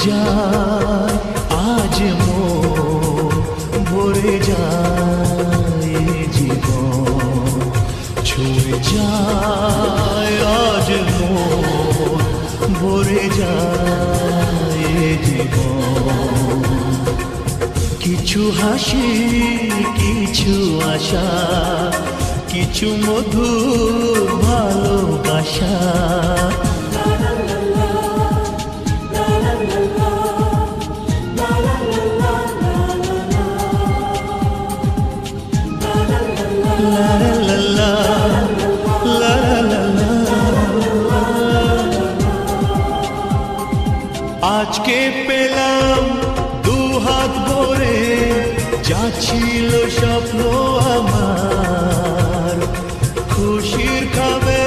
যায় আজ মন ভরে যায় জীবন, ছুঁয়ে যায় আজ মন ভরে যায় জীবন। কিছু হাসি, কিছু আশা, কিছু মধুর ভালোবাসা, আজকে পেলাম দুহাত ভরে যা ছিল স্বপ্ন আমার, খুশির খাবে